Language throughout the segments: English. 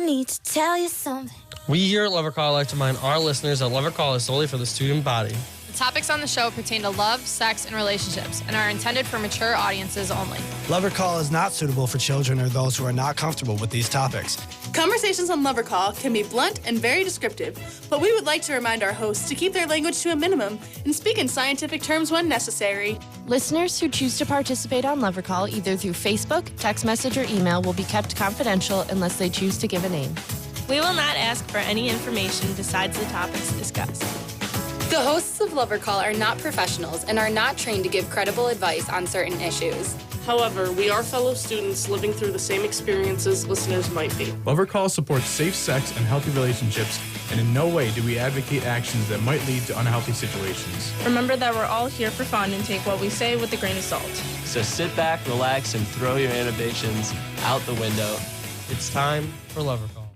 need to tell you something. We here at Lovercall like to remind our listeners that Lovercall is solely for the student body. The topics on the show pertain to love, sex, and relationships and are intended for mature audiences only. Lovercall is not suitable for children or those who are not comfortable with these topics. Conversations on Lovercall can be blunt and very descriptive, but we would like to remind our hosts to keep their language to a minimum and speak in scientific terms when necessary. Listeners who choose to participate on Lovercall either through Facebook, text message, or email will be kept confidential unless they choose to give a name. We will not ask for any information besides the topics discussed. The hosts of Lovercall are not professionals and are not trained to give credible advice on certain issues. However, we are fellow students living through the same experiences listeners might be. Lovercall supports safe sex and healthy relationships, and in no way do we advocate actions that might lead to unhealthy situations. Remember that we're all here for fun and take what we say with a grain of salt. So sit back, relax, and throw your inhibitions out the window. It's time for Lovercall.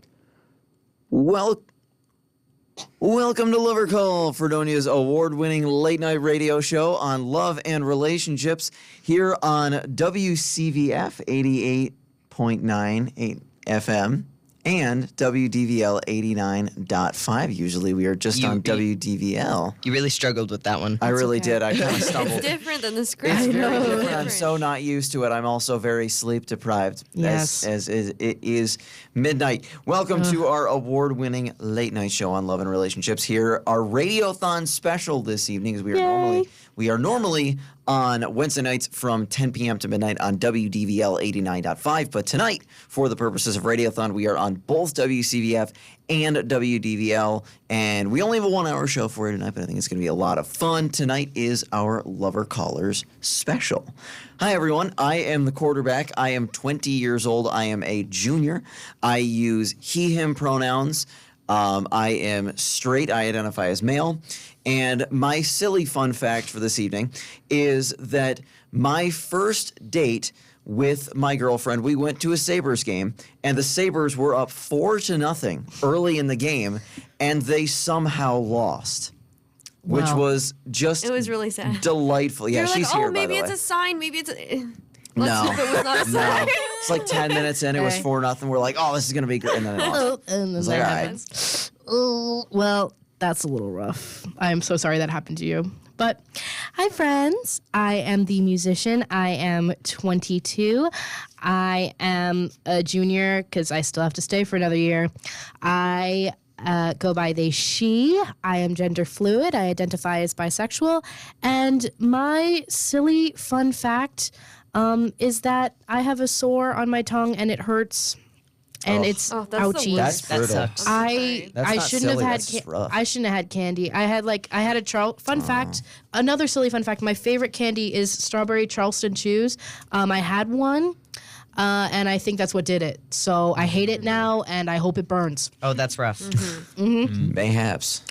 Welcome to Lovercall, Fredonia's award-winning late-night radio show on love and relationships here on WCVF 88.9 FM and WDVL 89.5. Usually we are just on WDVL. You really struggled with that one. I really did. I kind of stumbled. It's different than the script. It's very different. I'm so not used to it. I'm also very sleep-deprived Yes. as it is midnight. Welcome to our award-winning late-night show on love and relationships here. Our Radiothon special this evening, as we are normally on Wednesday nights from 10 p.m. to midnight on WDVL 89.5. But tonight, for the purposes of Radiothon, we are on both WCVF and WDVL. And we only have a 1-hour show for you tonight, but I think it's going to be a lot of fun. Tonight is our Lover Callers special. Hi, everyone. I am the quarterback. I am 20 years old. I am a junior. I use he, him pronouns. I am straight. I identify as male. And my silly fun fact for this evening is that my first date with my girlfriend, we went to a Sabres game, and the Sabres were up 4-0 early in the game, and they somehow lost. Which was just It was really sad. Delightful. Yeah, You're she's like, here, maybe by the it's way. a sign. Maybe it's a... No. Let's hope it was not a sign. No. It's like 10 minutes in, it was 4-0. We're like, oh, this is going to be great. And then it lost. And It's then like, that all right. happens. Oh, well, that's a little rough. I'm so sorry that happened to you. But hi, friends. I am the musician. I am 22. I am a junior because I still have to stay for another year. I go by they, she. I am gender fluid. I identify as bisexual. And my silly fun fact is that I have a sore on my tongue and it hurts. And it's ouchy. That's brutal. That sucks. That's not silly, that's just rough. I shouldn't have had candy. I had a fun fact. Another silly fun fact. My favorite candy is strawberry Charleston Chews. I had one, and I think that's what did it. So I hate it now, and I hope it burns. Oh, that's rough. Mayhaps.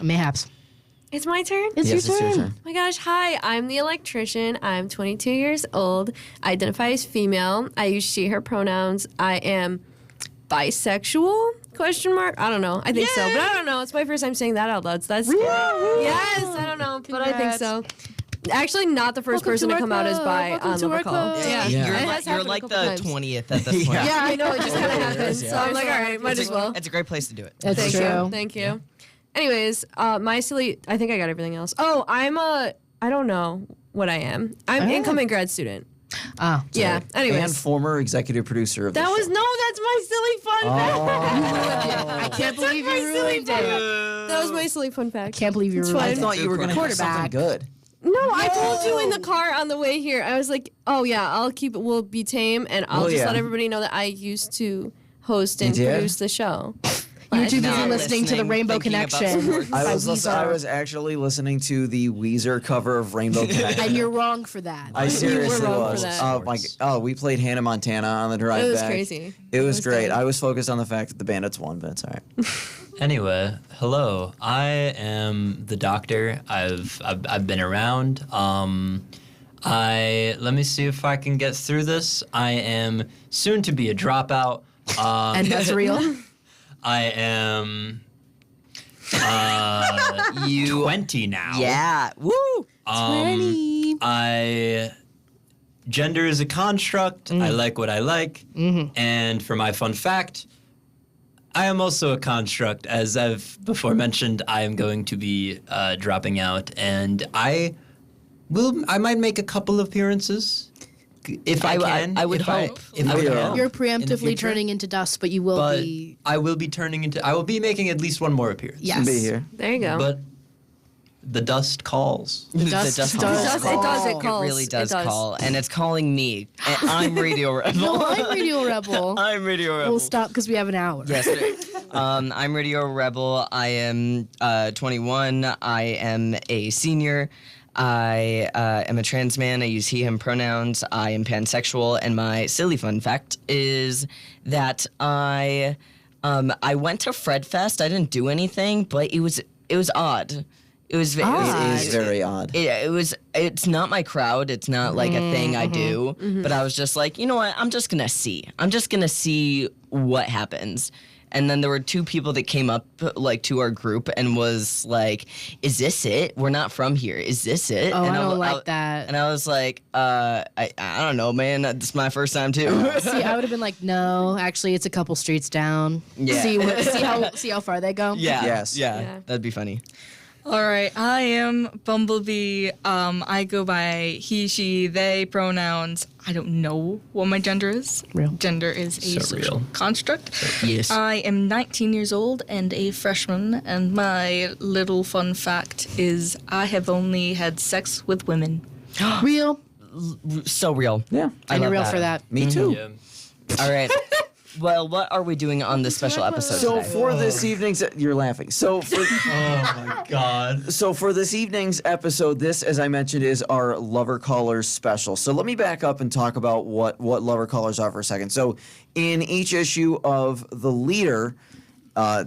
It's my turn? Yes, it's your turn. Oh my gosh, hi, I'm the electrician. I'm 22 years old. I identify as female. I use she, her pronouns. I am bisexual? Question mark? I don't know. I think so, but I don't know. It's my first time saying that out loud, so that's scary. Yes, I don't know, but I think so. Actually, not the first person to come out as bi on Lovercall. Yeah. You're like the 20th at this point. Yeah, I know. It just kind of happened. So I'm like, all right, might as well. It's a great place to do it. That's true. Thank you. Anyways, my silly, I think I got everything else. Oh, I don't know what I am. I'm an incoming grad student. Oh. Yeah, anyways. And former executive producer of the show. That's my silly fun fact. I can't believe you ruined it. That was my silly fun fact. Can't believe you ruined it. I thought you were going to have something good. No, I told you in the car on the way here. I was like, oh yeah, we'll be tame, and I'll just let everybody know that I used to host and produce the show. You're too busy listening to the Rainbow Connection. I was actually listening to the Weezer cover of Rainbow Connection. And you're wrong for that. I seriously was. For that. Oh, we played Hannah Montana on the drive back. It was crazy. It was great. I was focused on the fact that the Bandits won, but it's all right. Anyway, hello. I am the doctor. I've been around. Let me see if I can get through this. I am soon to be a dropout. And that's real. I am 20 now. Yeah. Woo! 20. Gender is a construct. I like what I like. Mm-hmm. And for my fun fact, I am also a construct. As I've before mentioned, I am going to be dropping out, and I might make a couple of appearances. If I can. I would hope. If I can. You're In the preemptively future. turning into dust, but you will But be. I will be making at least one more appearance. Yes. Be here. There you go. But the dust calls. The dust It calls. It really does It does. call, and it's calling me. And I'm Radio Rebel. No, I'm Radio Rebel. I'm Radio Rebel. We'll stop because we have an hour. Yes. I'm Radio Rebel. I am 21. I am a senior. I am a trans man. I use he, him pronouns. I am pansexual. And my silly fun fact is that I went to Fred Fest. I didn't do anything, but it was odd. It is very odd. It's not my crowd. It's not like a thing I do. But I was just like, you know what? I'm just gonna see. I'm just gonna see what happens. And then there were two people that came up like to our group and was like, "Is this it? We're not from here. Is this it?" Oh, and I don't like that. And I was like, I don't know, man. This is my first time too. See, I would have been like, no, actually, it's a couple streets down. Yeah. See how far they go. Yeah. Yes. Yeah. That'd be funny. All right, I am Bumblebee. I go by he, she, they pronouns. I don't know what my gender is. Real. Gender is a social construct. Yes. I am 19 years old and a freshman, and my little fun fact is I have only had sex with women. Real. So real. Yeah. I And you're love real that. for that. Me too. Yeah. All right. Well, what are we doing on this special episode So today? for this evening's, you're laughing. So for Oh my God. So for this evening's episode, this, as I mentioned, is our Lover Callers special. So let me back up and talk about what Lover Callers are for a second. So in each issue of The Leader,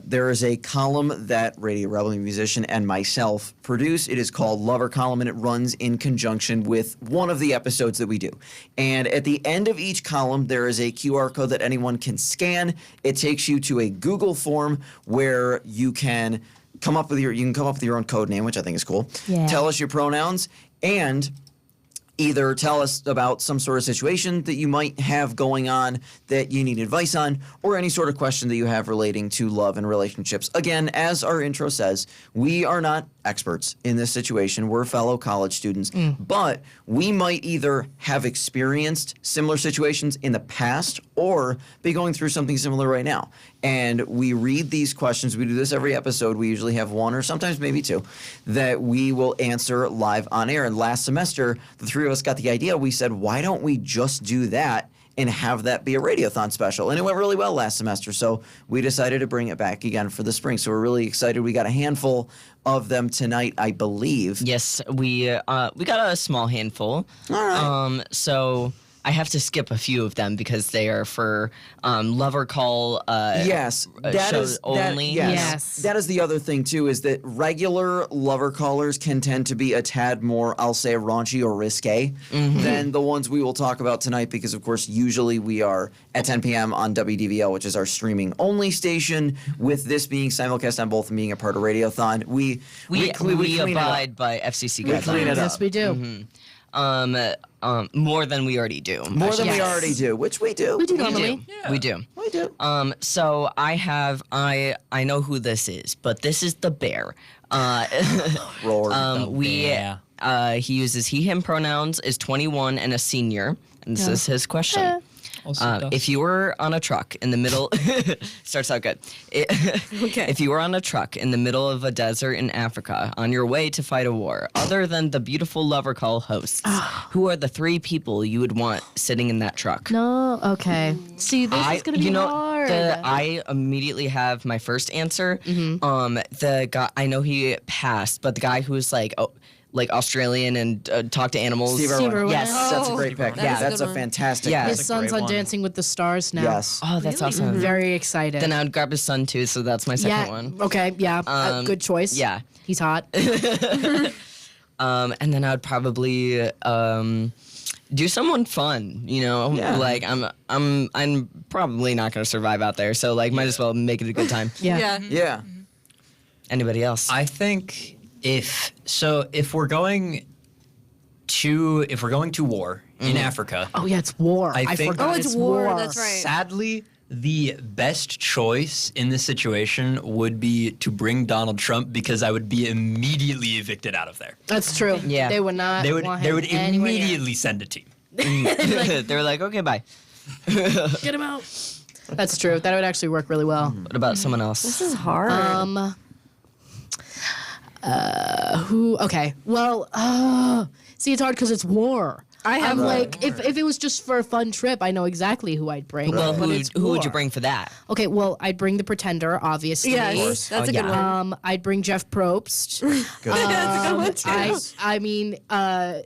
there is a column that Radio Rebel Musician and myself produce. It is called Lover Column, and it runs in conjunction with one of the episodes that we do. And at the end of each column, there is a QR code that anyone can scan. It takes you to a Google form where you can come up with your own code name, which I think is cool. Yeah. Tell us your pronouns and either tell us about some sort of situation that you might have going on that you need advice on, or any sort of question that you have relating to love and relationships. Again, as our intro says, we are not experts in this situation. We're fellow college students, but we might either have experienced similar situations in the past or be going through something similar right now. And we read these questions. We do this every episode. We usually have one or sometimes maybe two that we will answer live on air. And last semester, the three of us got the idea. We said, why don't we just do that and have that be a Radiothon special? And it went really well last semester. So we decided to bring it back again for the spring. So we're really excited. We got a handful of them tonight, I believe. Yes, we got a small handful. All right. So I have to skip a few of them because they are for Lovercall Yes, that shows is only. Yes. That is the other thing too, is that regular lover callers can tend to be a tad more, I'll say, raunchy or risque than the ones we will talk about tonight, because of course usually we are at 10 p.m. on WDVL, which is our streaming only station. With this being simulcast on both and being a part of Radiothon, we We clean it up. abide by FCC We clean guidelines. it Yes, up. we do. More than we already do. More than we Yes. already do, which we do. We do We normally. do. We do. We do. So I know who this is, but this is the bear. Roar. He uses he him pronouns, is 21 and a senior, and this is his question. If you were on a truck in the middle, starts out good. Okay. If you were on a truck in the middle of a desert in Africa on your way to fight a war, other than the beautiful Lovercall hosts, who are the three people you would want sitting in that truck? No, okay. See, this is gonna be hard. I immediately have my first answer. The guy, I know he passed, but the guy who was like Australian and talked to animals. Steve Irwin. Yes, That's a great pick. Yeah, That's a fantastic Yeah. pick. His son's on Dancing with the Stars now. Yes. Oh, that's awesome. Very excited. Then I would grab his son too, so that's my second yeah. one. Okay. Yeah. Good choice. Yeah. He's hot. And then I would probably do someone fun. You know, Yeah. like I'm probably not gonna survive out there, so like might as well make it a good time. Yeah. Yeah. Anybody else? I think if we're going to war in Africa, Oh yeah, it's war. I think- forgot Oh, it's it's war. That's right. sadly, the best choice in this situation would be to bring Donald Trump because I would be immediately evicted out of there. That's true. Yeah. They would not. They would want him anywhere near. immediately send a team. They were like, okay, bye. Get him out. That's true. That would actually work really well. What about someone else? This is hard. Who? Okay. Well, see, it's hard because it's war. I'm like, if it was just for a fun trip, I know exactly who I'd bring. Well, but it's who would you war. bring for that? Okay, well, I'd bring the Pretender, obviously. Yes, that's a good one. I'd bring Jeff Probst. That's a good one too. I mean,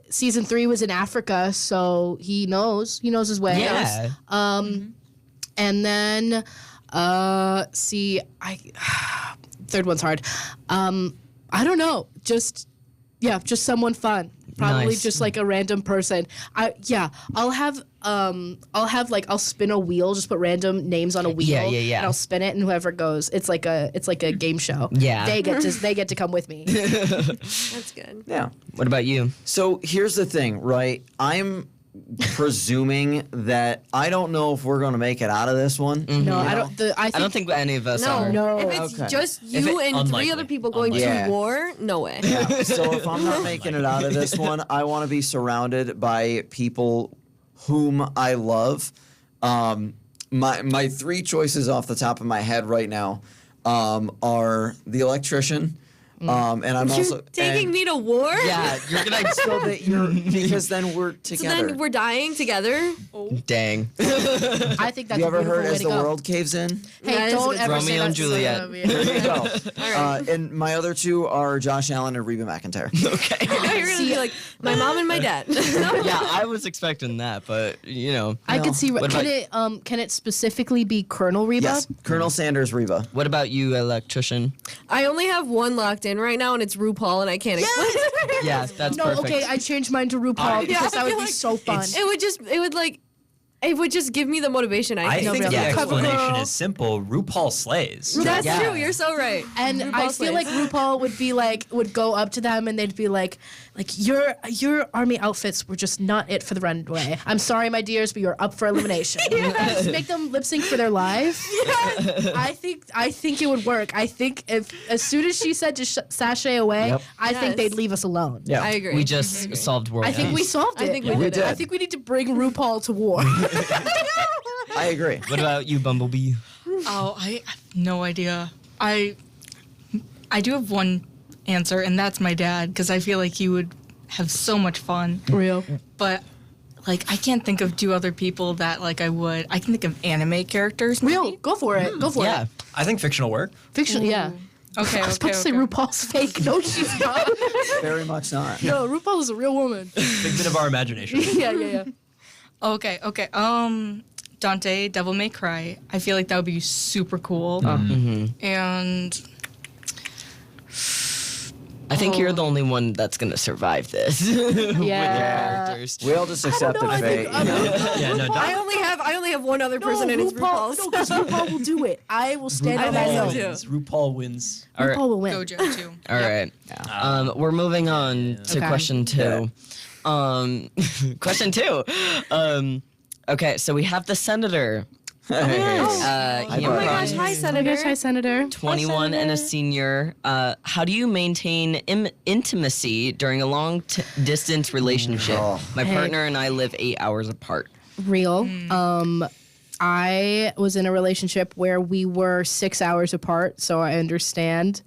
season 3 was in Africa, so he knows his way. Yeah. And then, third one's hard. I don't know. Just someone fun. Probably Nice. just like a random person. I'll spin a wheel, just put random names on a wheel. Yeah. And I'll spin it, and whoever goes, it's like a game show. Yeah. They get to come with me. That's good. Yeah. What about you? So here's the thing, right? I'm presuming that I don't know if we're going to make it out of this one. No, I don't. I don't think any of us are. No. If it's Okay. just you and unlikely. 3 other people going Yeah. to war, no way. Yeah. So if I'm not making it out of this one, I want to be surrounded by people whom I love. My 3 choices off the top of my head right now are the electrician. And I'm also Taking me to war? Yeah, you're gonna so that because then we're So together. then we're dying together? Dang. I think that's you a ever beautiful heard way As to the go. World Caves In? Hey, That is don't good. ever say Romeo that and to Juliet. someone. There you go. And my other 2 are Josh Allen and Reba McEntire. Okay. You're going to be like, my mom and my dad. Yeah, I was expecting that, but I could see. What Can it specifically be Colonel Reba? Yes, Colonel Sanders Reba. What about you, electrician? I only have one locked in right now, and it's RuPaul, and I can't explain it. Yeah, that's No, perfect. okay, I changed mine to RuPaul because that would be so fun. It would just give me the motivation. I think think the Cover explanation Girl. is simple. RuPaul slays. That's Yeah. true. You're so right. And I RuPaul feel like slays. RuPaul would go up to them and they'd be like your army outfits were just not it for the runway. I'm sorry, my dears, but you're up for elimination. Just make them lip sync for their lives. I think it would work. I think if as soon as she said to sashay away, Yep. I think Yes. they'd leave us alone. Yeah. I agree. We just solved world I think we peace. solved it. I think we did. I think we need to bring RuPaul to war. I agree. What about you, Bumblebee? Oh, I have no idea. I do have one answer, and that's my dad, because I feel like he would have so much fun. Real. But I can't think of 2 other people that I would. I can think of anime characters. Maybe. Real. Go for it. Go for Yeah. it. I think fictional work. Fiction. Yeah. Okay. I was about to say RuPaul's fake. No, she's not. Very much not. No, RuPaul is a real woman. Figment of our imagination. yeah. Okay. Dante, Devil May Cry. I feel like that would be super cool. And I think you're the only one that's gonna survive this. With your characters. We all just accepted fate. Yeah, no, I only have one other person, and it's RuPaul. No, because RuPaul will do it. I will stand on that RuPaul hill. wins. RuPaul wins. All right. RuPaul will win. Gojo too. All right. We're moving on to Okay. question 2. Question 2. Okay, so we have the senator. He Oh my gosh, hi, Senator. Hi, Senator. 21 and a senior. How do you maintain intimacy during a long distance relationship? My partner and I live 8 hours apart. Real. I was in a relationship where we were 6 hours apart, so I understand.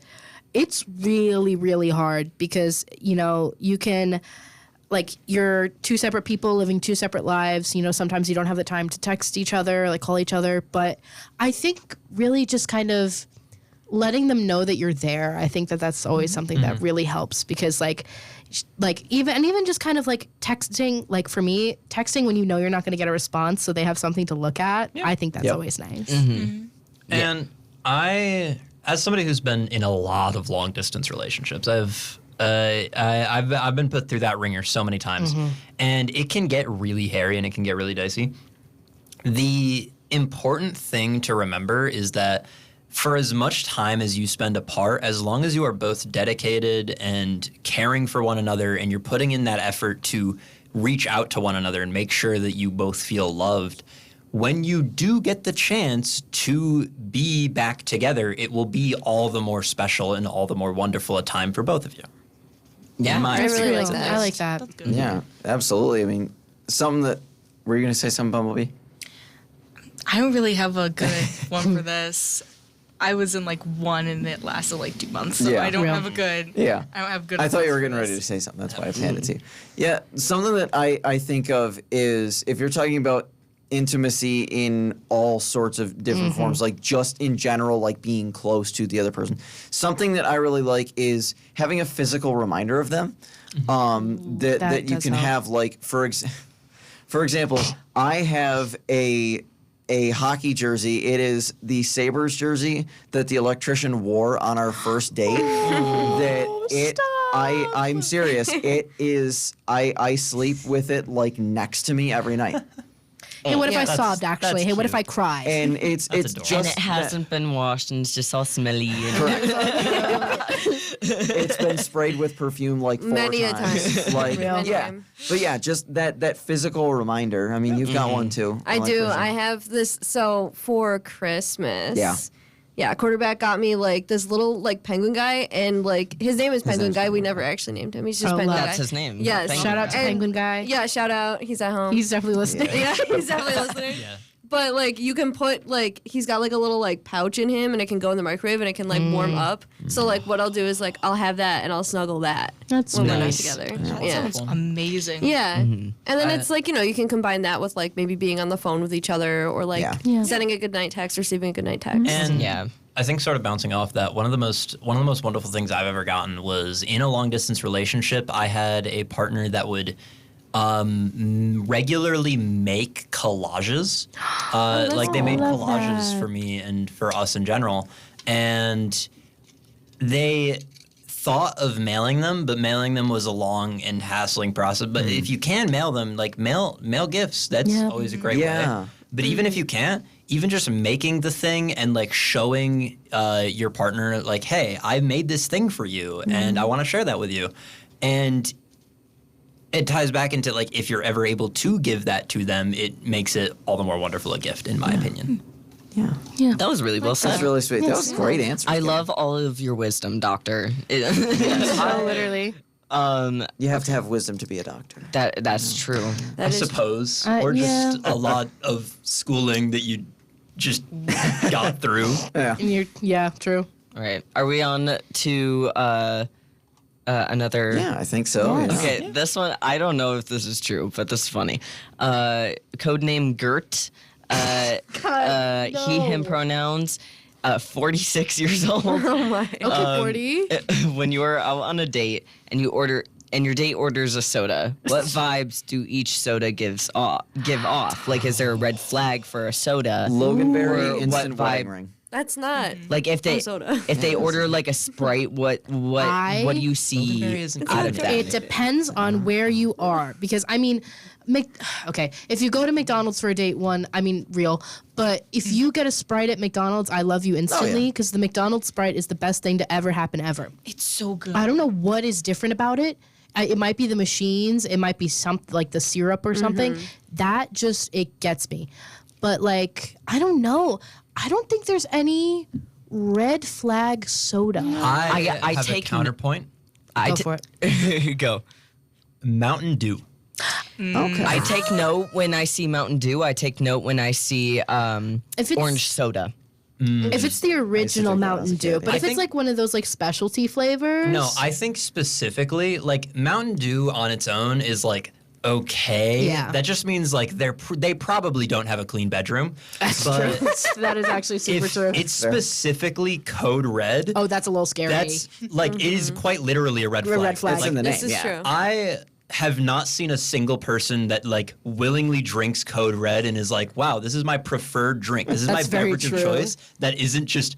It's really, really hard because, you can, you're 2 separate people living 2 separate lives. Sometimes you don't have the time to text each other, call each other. But I think really just kind of letting them know that you're there. I think that's always something that really helps because, even just kind of texting. For me, texting when you're not going to get a response, so they have something to look at. Yeah. I think that's always nice. And I, as somebody who's been in a lot of long distance relationships, I've been put through that ringer so many times, and it can get really hairy and it can get really dicey. The important thing to remember is that for as much time as you spend apart, as long as you are both dedicated and caring for one another and you're putting in that effort to reach out to one another and make sure that you both feel loved, when you do get the chance to be back together, it will be all the more special and all the more wonderful a time for both of you. Yeah, I really like that. I like that. Yeah, absolutely. I mean, something that, were you going to say something, Bumblebee? I don't really have a good one for this. I was in like one and it lasted like 2 months, so Yeah. I don't Real. have a good. Yeah. I don't have good. I thought you were advice getting for ready this. to say something. That's why I handed it to you. Yeah, something that I think of is if you're talking about intimacy in all sorts of different forms, like just in general, like being close to the other person. Something that I really like is having a physical reminder of them. That you does can help. have, like, for example, I have a hockey jersey. It is the Sabres jersey that the electrician wore on our first date. I'm serious. It is. I sleep with it like next to me every night. Hey, what if I That's- sobbed, actually? that's Hey, what if cute. I cried? And it's adorable. just And it hasn't been washed and it's just all smelly. It's been sprayed with perfume like 4 Many a times. time. Like, Real. yeah. But yeah, just that physical reminder. I mean, you've got one too. I do. electrician. I have this. So for Christmas. Yeah. Yeah, quarterback got me like this little like penguin guy, and like his name is Penguin name's Guy. We Penguin never actually named him. He's just Oh, Penguin love. Guy. That's his name. Yes. Penguin Shout out to Guy. Penguin Guy. Yeah, shout out. He's at home. He's definitely listening. yeah, he's definitely listening. Yeah. But like you can put like he's got like a little like pouch in him, and it can go in the microwave, and it can like warm up. So like what I'll do is like I'll have that, and I'll snuggle that That's when nice. we're not together. That Yeah. sounds amazing. Yeah. And then I- it's like, you know, you can combine that with like maybe being on the phone with each other or like Yeah. sending a good night text, receiving a good night text. And Yeah. I think sort of bouncing off that, one of the most wonderful things I've ever gotten was in a long distance relationship. I had a partner that would regularly make collages. Like they made love collages that. for me and for us in general. And they thought of mailing them, but mailing them was a long and hassling process. But if you can mail them, like mail gifts, that's Yeah. always a great Yeah. way. But even if you can't, even just making the thing and like showing your partner like, hey, I made this thing for you and I want to share that with you. And it ties back into like if you're ever able to give that to them, it makes it all the more wonderful a gift, in my opinion. Yeah. That was really well said. That's really sweet. That was a great answer. I love all of your wisdom, Doctor. Oh, literally. You have to have wisdom to be a doctor. That's true. I suppose. Or just a lot of schooling that you just got through. Yeah. Yeah, true. All right. Are we on to another? Yeah, I think so. Yes. Yeah. Okay, this one, I don't know if this is true, but this is funny. Codename Gert. He, him pronouns. 46 years old. Oh my. Okay, 40. When you are out on a date and your date orders a soda, what vibes do each soda give off? Like, is there a red flag for a soda? Loganberry Or instant what wedding vibe? ring. That's not. Like if they soda. if they order like a Sprite, what do you see Loganberry isn't out of that? It depends on where you are, because I mean, okay, if you go to McDonald's for a date, real, but if you get a Sprite at McDonald's, I love you instantly, because the McDonald's Sprite is the best thing to ever happen ever. It's so good. I don't know what is different about it. It might be the machines, it might be something like the syrup or something. That just, it gets me. But like, I don't know. I don't think there's any red flag soda. I have take a counterpoint. Go for it. Go. Mountain Dew. Okay. I take note when I see Mountain Dew. I take note when I see it's- orange soda. If it's the original drink that Mountain as a Dew, kid. but I if it's think- like one of those like specialty flavors. No, I think specifically, like Mountain Dew on its own is like okay. Yeah. That just means like they probably don't have a clean bedroom. That's but true. That is actually super if true. it's specifically code red, Oh, that's a little scary. that's like it is quite literally a red A flag. red flag. It's Like, in the This name. is Yeah. true. I have not seen a single person that like willingly drinks code red and is like, wow, this is my preferred drink. This is my That's very beverage true. of choice. That isn't just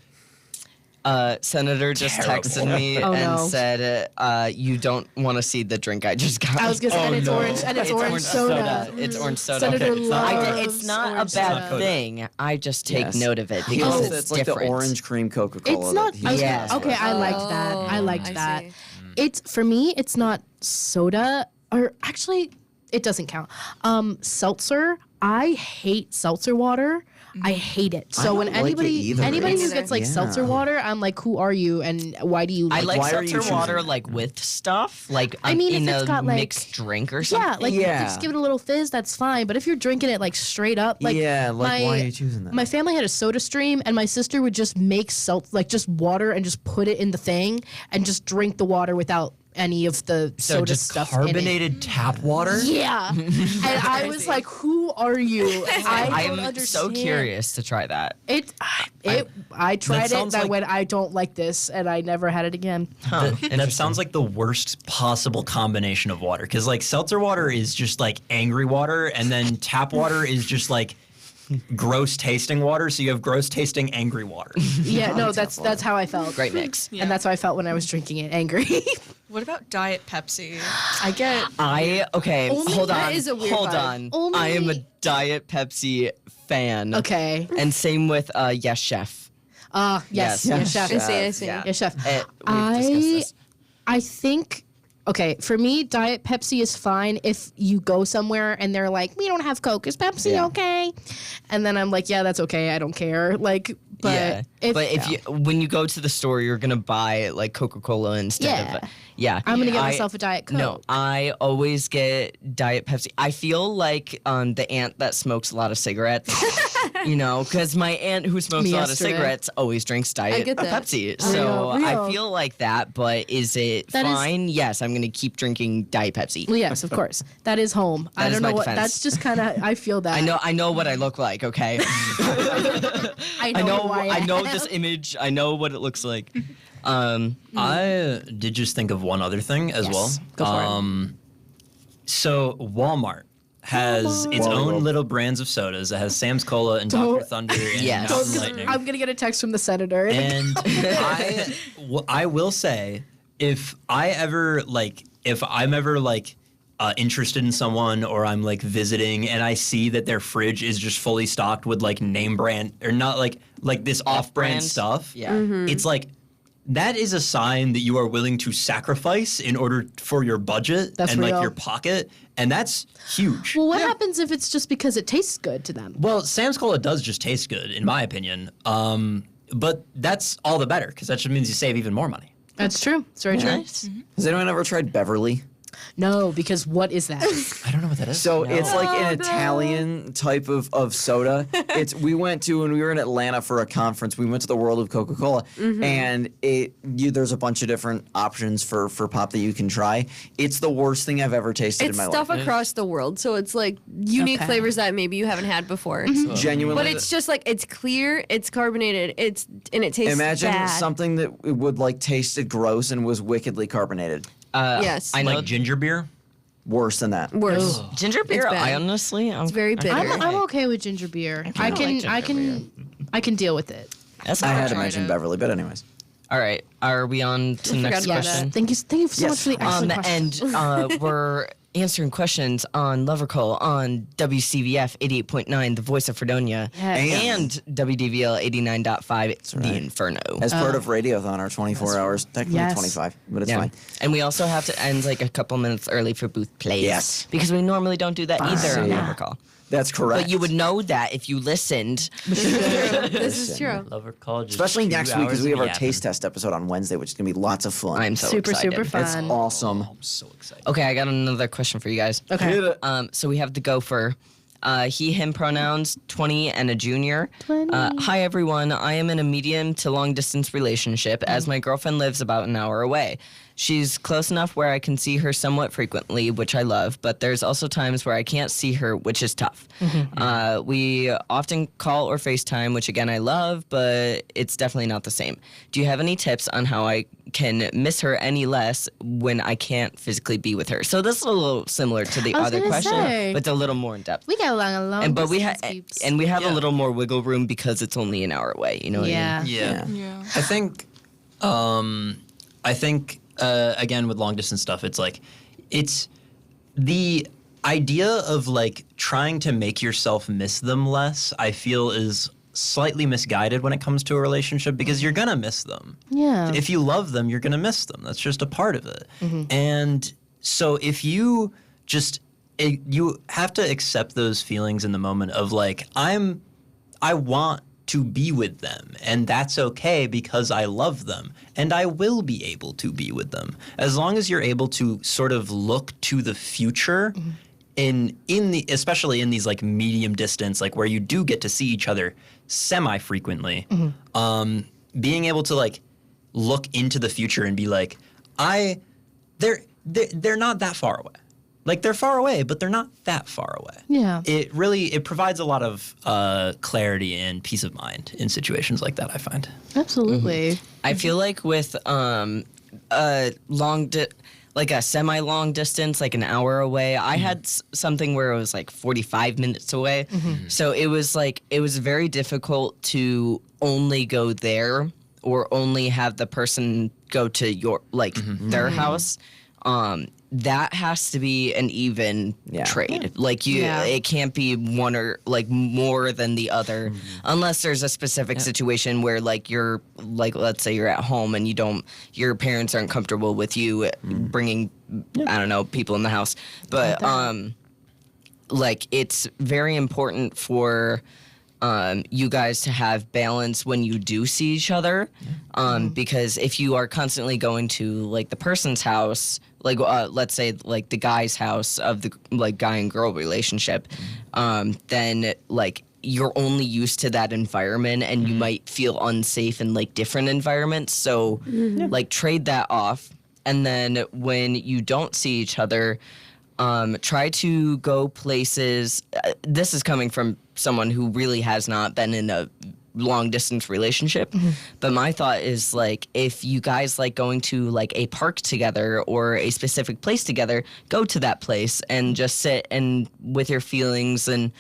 Senator just texted me Oh, and no. said, "You don't want to see the drink I just got." I was gonna say, and it's orange, and it's orange soda. It's orange soda. Senator Okay. loves It's not a orange bad soda. thing. I just take Yes. note of it because Oh, it's it's like different. the orange cream Coca-Cola. It's not. that I was he gonna- has. okay, I liked that. I liked that. It's for me. It's not soda, or actually, it doesn't count. Seltzer. I hate seltzer water. I hate it. So when anybody who gets like seltzer water, I'm like, who are you and why do you I like like seltzer water like with stuff, like I mean, in if it's a got, like- mixed drink or something. just give it a little fizz, that's fine. But if you're drinking it like straight up, like why are you choosing that? My family had a soda stream, and my sister would just make just water and just put it in the thing and just drink the water without any of the So soda just stuff carbonated tap water? Yeah. And I was like, who are you? I don't I'm understand. so curious to try that. I tried it, sounds and I like- went, I don't like this, and I never had it again. That sounds like the worst possible combination of water. Because, like, seltzer water is just, like, angry water, and then tap water is just, like, gross tasting water. So you have gross tasting angry water. Yeah, no, that's how I felt. Great mix. And that's how I felt when I was drinking it, angry. What about Diet Pepsi? Only hold that on, is a weird hold vibe. on. I am a Diet Pepsi fan. Okay. And same with Yes Chef. Yes, chef. I see. Yeah, chef. We've discussed this. I think, okay, for me, Diet Pepsi is fine if you go somewhere and they're like, we don't have Coke. Is Pepsi okay? And then I'm like, yeah, that's okay. I don't care. Like, but if you when you go to the store, you're gonna buy like Coca-Cola instead of I'm gonna get myself a Diet Coke. No, I always get Diet Pepsi. I feel like the aunt that smokes a lot of cigarettes. You know, because my aunt who smokes a lot of cigarettes always drinks Diet get that. Pepsi. So Real. I feel like that, but is it fine? Yes, I'm going to keep drinking Diet Pepsi. Well, yes, of course. That is home. I don't know what. defense. That's just kind of. I feel that. I know what I look like, okay? I know. I know this image. I know what it looks like. I did just think of one other thing as well. Go for it. So Walmart has its own little brands of sodas. It has Sam's Cola and Dr. Thunder and Mountain Lightning. I'm gonna get a text from the senator. And I will say, if I'm ever interested in someone or I'm like visiting and I see that their fridge is just fully stocked with like name brand or not like this off-brand stuff, it's like that is a sign that you are willing to sacrifice in order for your budget and like real. your pocket, and that's huge. Well, what happens if it's just because it tastes good to them? Well, Sam's Cola does just taste good, in my opinion. But that's all the better because that just means you save even more money. That's true. It's very true. Has anyone ever tried Beverly? No, because what is that? I don't know what that is. So it's like an Italian type of soda. We went to when we were in Atlanta for a conference. We went to the World of Coca-Cola, and there's a bunch of different options for pop that you can try. It's the worst thing I've ever tasted in my It's stuff life. across the world, so it's like unique flavors that maybe you haven't had before. Genuinely, But it's just like it's clear, it's carbonated, and it tastes imagine bad. something that it would like tasted gross and was wickedly carbonated. Yes. I know like ginger beer? Worse than that. Worse. Ginger beer. bad. I honestly, It's very bitter. I'm okay with ginger beer. I can deal with it. That's I had to tried mention Beverly, but anyways. All right, are we on to the next Yes. question? Thank you so much for the excellent question. And we're answering questions on Lovercall on WCVF 88.9, the voice of Fredonia, and WDVL 89.5, the Inferno. As part of Radiothon, our 24 hours, technically 25, but it's fine. And we also have to end like a couple minutes early for booth plays. Yes. Because we normally don't do that either on Yeah. Lovercall. That's correct. But you would know that if you listened. This is true. Lovercall, Especially next week because we have our yapping. taste test episode on Wednesday, which is going to be lots of fun. I'm so excited. Super fun. It's awesome. I'm so excited. Okay, I got another question for you guys. Okay. So we have the gopher. He, him pronouns, 20 and a junior. 20. Hi, everyone. I am in a medium to long distance relationship as my girlfriend lives about an hour away. She's close enough where I can see her somewhat frequently, which I love, but there's also times where I can't see her, which is tough. We often call or FaceTime, which again I love, but it's definitely not the same. Do you have any tips on how I can miss her any less when I can't physically be with her? So this is a little similar to the I was other gonna question, say. but it's a little more in depth. We got along a long But we distance, peeps. we have a little more wiggle room because it's only an hour away. You know what I mean? Yeah. I think again with long distance stuff, it's like it's the idea of like trying to make yourself miss them less. I feel is slightly misguided when it comes to a relationship because you're gonna miss them. Yeah. If you love them, you're gonna miss them. That's just a part of it. And so if you just you have to accept those feelings in the moment of like, I want to be with them, and that's okay because I love them, and I will be able to be with them. As long as you're able to sort of look to the future especially in these like medium distance, like where you do get to see each other semi-frequently, being able to like look into the future and be like, they're not that far away. Like, they're far away, but they're not that far away. Yeah. It provides a lot of clarity and peace of mind in situations like that, I find. Absolutely. I feel like with a semi-long distance, like an hour away, I had something where it was like 45 minutes away. So it was very difficult to only go there or only have the person go to your, like, their house. That has to be an even trade. Like it can't be one or like more than the other, unless there's a specific situation where like you're like, let's say you're at home and your parents aren't comfortable with you bringing, I don't know, people in the house. But like it's very important for you guys to have balance when you do see each other, because if you are constantly going to like the person's house, like let's say like the guy's house of the like guy and girl relationship, then like you're only used to that environment and you might feel unsafe in like different environments. So like trade that off, and then when you don't see each other, try to go places. This is coming from someone who really has not been in a long distance relationship. But my thought is like, if you guys like going to like a park together or a specific place together, go to that place and just sit and with your feelings, and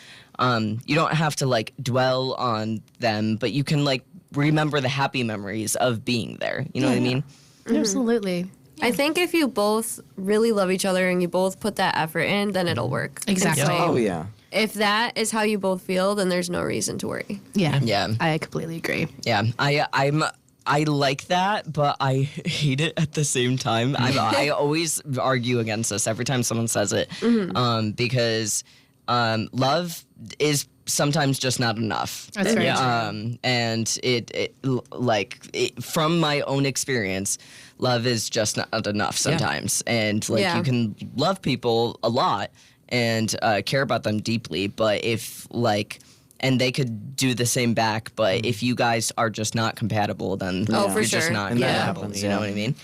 you don't have to like dwell on them, but you can like remember the happy memories of being there. You know what I mean? Absolutely. I think if you both really love each other and you both put that effort in, then it'll work. Exactly. Oh, yeah. If that is how you both feel, then there's no reason to worry. Yeah. Yeah. I completely agree. Yeah. I like that, but I hate it at the same time. I always argue against this every time someone says it, because love is sometimes just not enough. That's very true. And it from my own experience, love is just not enough sometimes. And like you can love people a lot and care about them deeply, but if like, and they could do the same back, but if you guys are just not compatible, then you're just not compatible. You know what I mean?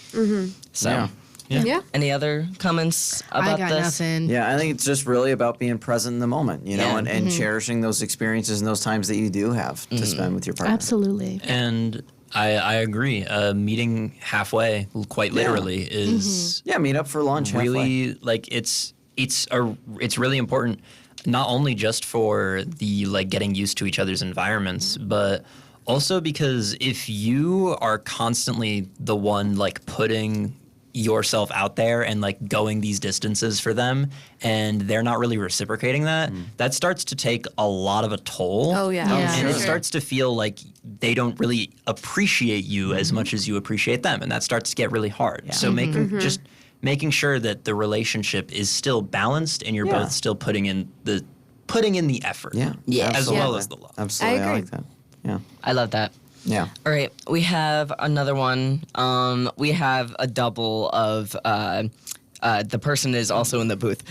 So. Yeah. Any other comments about I got this? nothing. Yeah, I think it's just really about being present in the moment, you know, and cherishing those experiences and those times that you do have to spend with your partner. Absolutely. And I agree. Meeting halfway, quite literally, is meet up for lunch. Really, like it's really important, not only just for the like getting used to each other's environments, but also because if you are constantly the one like putting yourself out there and like going these distances for them and they're not really reciprocating that, that starts to take a lot of a toll. Oh yeah. And it starts to feel like they don't really appreciate you as much as you appreciate them, and that starts to get really hard. So making sure that the relationship is still balanced and you're both still putting in the effort. As well as the love. Absolutely. I like that. Yeah. I love that. Yeah. All right, we have another one. We have a double of the person is also in the booth.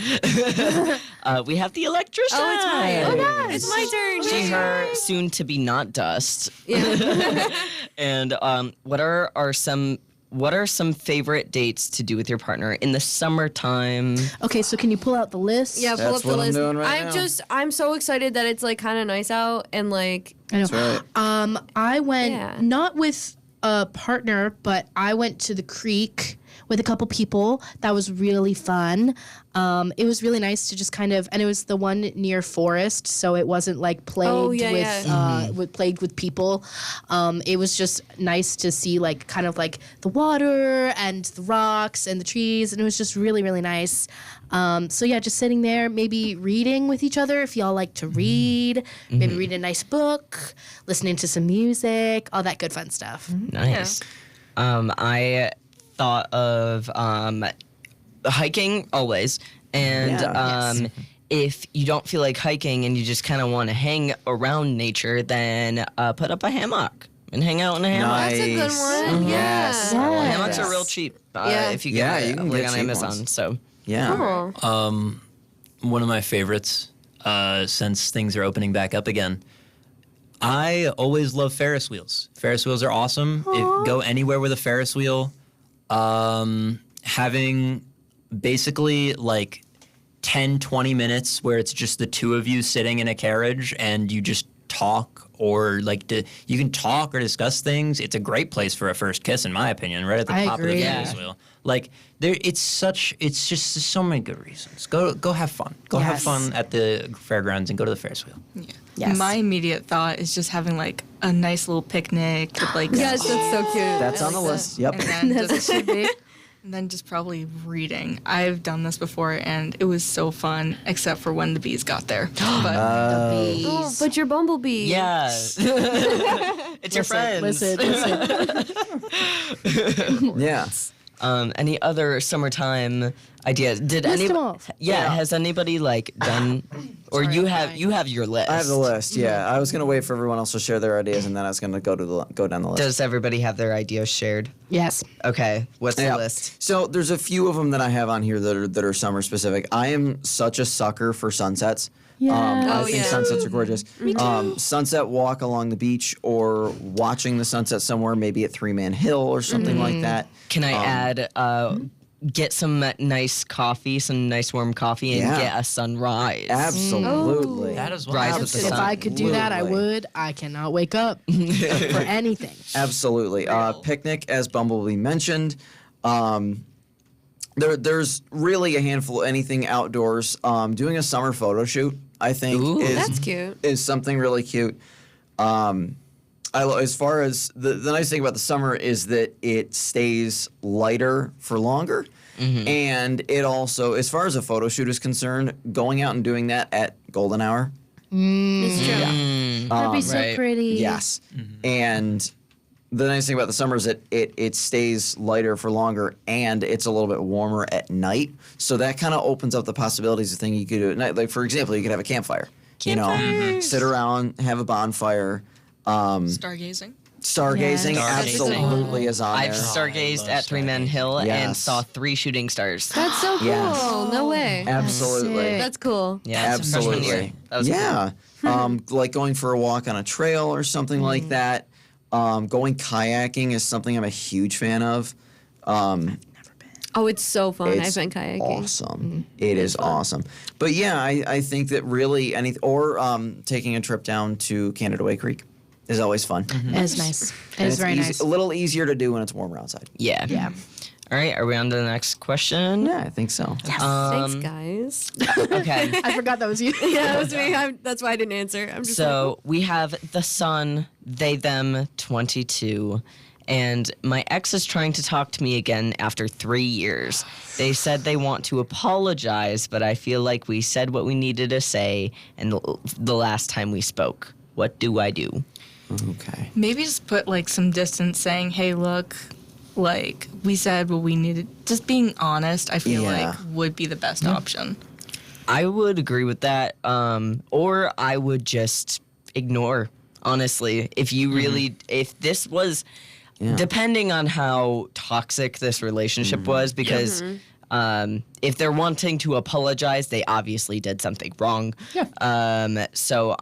We have the electrician. Oh, it's mine. Oh, gosh. It's my turn. She, her, soon to be not Dust. Yeah. And what are some favorite dates to do with your partner in the summertime? Okay, so can you pull out the list? Yeah, pull That's up the what I'm list. doing right now. I'm so excited that it's like kind of nice out and like. I know. That's right. I went not with a partner, but I went to the creek with a couple people. That was really fun. It was really nice to just kind of, and it was the one near forest, so it wasn't like plagued plagued with people. It was just nice to see like kind of like the water and the rocks and the trees, and it was just really, really nice. So yeah, just sitting there, maybe reading with each other if y'all like to read, maybe read a nice book, listening to some music, all that good fun stuff. Nice. I thought of hiking always, And if you don't feel like hiking and you just kind of want to hang around nature, then put up a hammock and hang out in a hammock. Nice. That's a good one. Yes. Yeah. Hammocks are real cheap if you get you can like get on cheap Amazon. ones. So Yeah. Cool. One of my favorites, since things are opening back up again, I always love Ferris wheels. Ferris wheels are awesome. Go anywhere with a Ferris wheel. Having basically like 10, 20 minutes where it's just the two of you sitting in a carriage and you just talk or you can talk or discuss things. It's a great place for a first kiss, in my opinion, right at the top of the Ferris wheel. Like it's just so many good reasons. Go have fun. Go have fun at the fairgrounds and go to the Ferris wheel. Yeah. Yes. My immediate thought is just having like a nice little picnic with like Yes, that's so cute. That's on the list. Yep. and then As it should be. and then just probably reading. I've done this before and it was so fun, except for when the bees got there. But Oh, but your bumblebee. yeah, it's your friends. Listen. Yeah. Any other summertime ideas? Did List them anybody? all. Yeah, has anybody like done? Or you have your list? I have the list. Yeah, I was gonna wait for everyone else to share their ideas, and then I was gonna go down the list. Does everybody have their ideas shared? Yes. Okay, what's the Yeah. list? So there's a few of them that I have on here that are summer specific. I am such a sucker for sunsets. I think sunsets are gorgeous. Sunset walk along the beach or watching the sunset somewhere, maybe at Three Man Hill or something like that. Can I add? Get some nice coffee, some nice warm coffee, and get a sunrise. Absolutely. That is what Rise with the If sun. I could do that, I would. I cannot wake up for anything. Absolutely. Picnic, as Bumblebee mentioned. There's really a handful, anything outdoors. Doing a summer photo shoot, I think, That's cute. is something really cute. As far as the nice thing about the summer is that it stays lighter for longer. And it also, as far as a photo shoot is concerned, going out and doing that at golden hour. It's true. That'd be so pretty. Yes. And the nice thing about the summer is that it stays lighter for longer and it's a little bit warmer at night. So that kind of opens up the possibilities of things you could do at night. Like, for example, you could have a campfire. You know, sit around, have a bonfire. stargazing. Stargazing Yes. absolutely is on I've there. stargazed at Three Man Hill and Yes. saw 3 shooting stars. That's so cool. Yes. No way. Absolutely. That's cool. Yeah, it's freshman year. Absolutely. That was Yeah. Like going for a walk on a trail or something like that. Going kayaking is something I'm a huge fan of. Oh, it's so fun. It's I've been kayaking. awesome. It is awesome. But yeah, I think that really taking a trip down to Canada Creek is always fun. It's nice. And It's very nice. A little easier to do when it's warmer outside. Yeah. Yeah. All right, are we on to the next question? Yeah, I think so. Thanks, guys. Okay. I forgot that was you. Yeah, that was me. That's why I didn't answer. I'm just So we have the sun, they, them, 22. And my ex is trying to talk to me again after 3 years. They said they want to apologize, but I feel like we said what we needed to say and the last time we spoke. What do I do? Okay. Maybe just put like some distance saying, hey, look, like we said what we needed. Just being honest, I feel like would be the best option. I would agree with that. Or I would just ignore, honestly. If you really, if this was, depending on how toxic this relationship was, because if they're wanting to apologize, they obviously did something wrong. So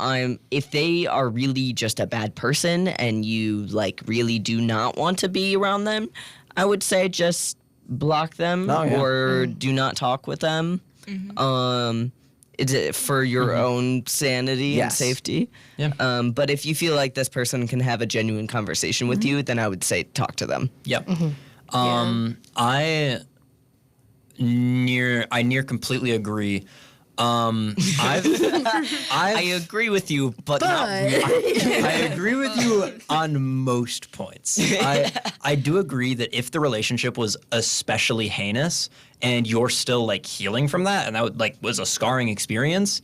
if they are really just a bad person and you like really do not want to be around them, I would say just block them or do not talk with them. Is it for your own sanity and safety? Yeah. But if you feel like this person can have a genuine conversation with you, then I would say talk to them. Yep. I near completely agree. I agree with you, but not really. I agree with you on most points. I do agree that if the relationship was especially heinous and you're still like healing from that, and that was a scarring experience,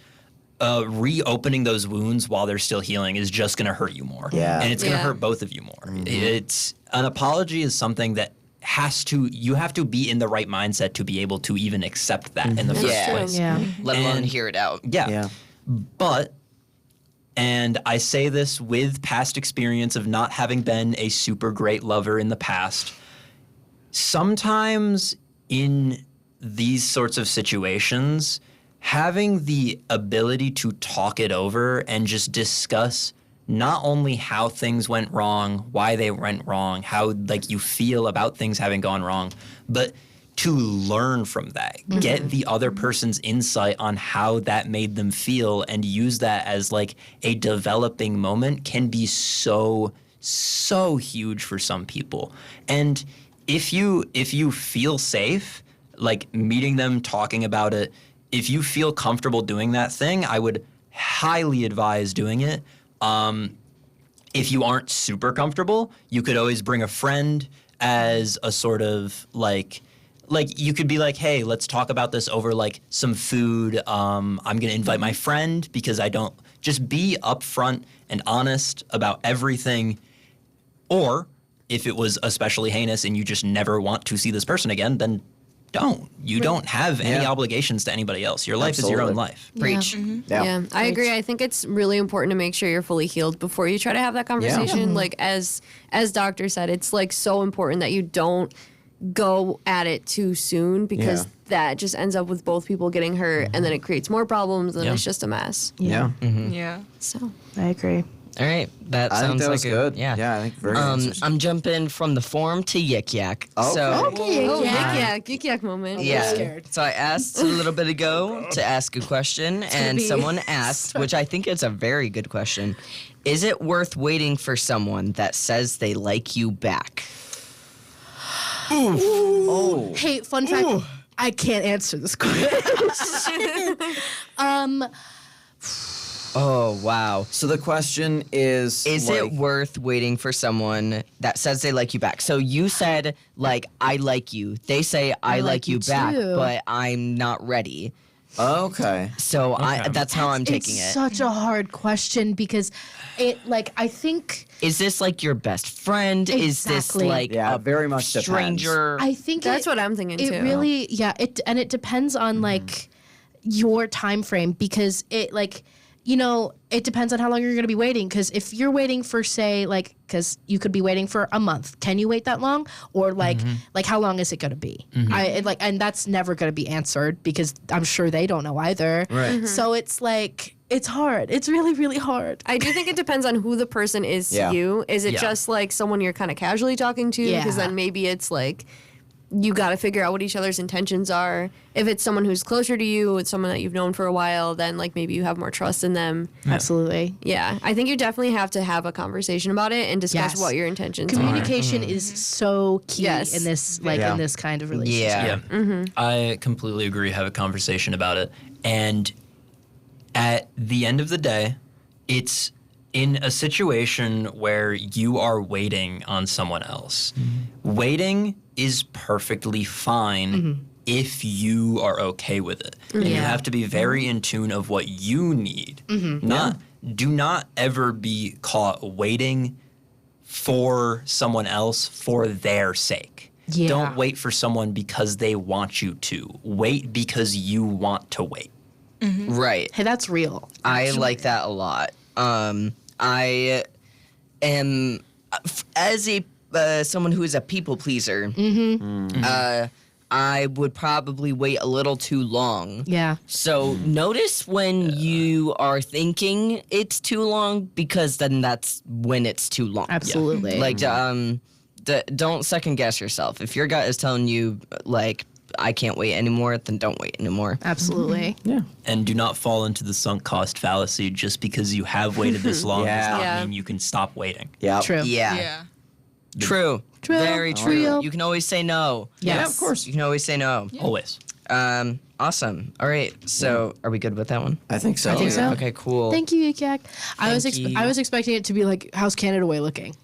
reopening those wounds while they're still healing is just going to hurt you more. Yeah. And it's going to hurt both of you more. It's an apology is something that you have to be in the right mindset to be able to even accept that in the first place. Yeah. Let alone hear it out. Yeah. But, and I say this with past experience of not having been a super great lover in the past, sometimes in these sorts of situations, having the ability to talk it over and just discuss not only how things went wrong, why they went wrong, how like you feel about things having gone wrong, but to learn from that, get the other person's insight on how that made them feel and use that as like a developing moment can be so huge for some people. And if you feel safe, like meeting them, talking about it, if you feel comfortable doing that thing, I would highly advise doing it. If you aren't super comfortable, you could always bring a friend as a sort of like you could be like, hey, let's talk about this over like some food. I'm going to invite my friend because just be upfront and honest about everything. Or if it was especially heinous and you just never want to see this person again, then don't. You don't have any obligations to anybody else. Your life is your own life. Preach. Yeah, I agree. I think it's really important to make sure you're fully healed before you try to have that conversation. Like as Doctor said, it's like so important that you don't go at it too soon because that just ends up with both people getting hurt and then it creates more problems and it's just a mess. Yeah. So I agree. All right, that I sounds think that like was good. Yeah, I think very good. I'm jumping from the form to Yik Yak. Okay. So, Yik yak moment. yeah. So I asked a little bit ago to ask a question, and someone asked, which I think is a very good question: is it worth waiting for someone that says they like you back? Oh. Hey, fun fact. I can't answer this question. Oh, wow. So the question is it worth waiting for someone that says they like you back? So you said, like, I like you. They say, I like you back, too. but I'm not ready. Okay. So that's how I'm taking it's it. such a hard question because I think... Is this like your best friend? Exactly. Is this like a very much stranger? I think that's what I'm thinking too. It really, it depends on like your time frame because it like... You know, it depends on how long you're going to be waiting. Because if you're waiting for, say, like, because you could be waiting for a month, can you wait that long? Or like how long is it going to be? And that's never going to be answered because I'm sure they don't know either. Right. So it's like it's hard. It's really, really hard. I do think it depends on who the person is to you. Is it just like someone you're kind of casually talking to? Because then maybe it's like you got to figure out what each other's intentions are. If it's someone who's closer to you, it's someone that you've known for a while, then like maybe you have more trust in them. Absolutely. Yeah, I think you definitely have to have a conversation about it and discuss what your intentions are. Communication is so key in this in this kind of relationship. Yeah. I completely agree. Have a conversation about it. And at the end of the day, it's in a situation where you are waiting on someone else. Waiting is perfectly fine if you are okay with it. And you have to be very in tune of what you need. Do not ever be caught waiting for someone else for their sake. Don't wait for someone because they want you to. Wait because you want to wait. Right. Hey, that's real. I like that a lot. I am, as a someone who is a people pleaser, I would probably wait a little too long. Yeah. So notice when you are thinking it's too long, because then that's when it's too long. Absolutely. Like, don't second guess yourself. If your gut is telling you, like, I can't wait anymore, then don't wait anymore. Absolutely. Yeah. And do not fall into the sunk cost fallacy. Just because you have waited this long does not mean you can stop waiting. Yeah. True. Yeah. True. Very true. Real. You can always say no. Yes. Of course. You can always say no. Always. Awesome. All right. So, are we good with that one? I think so. I think so. Okay, cool. Thank you, Yik Yak. I was you. I was expecting it to be like, how's Canada Way looking?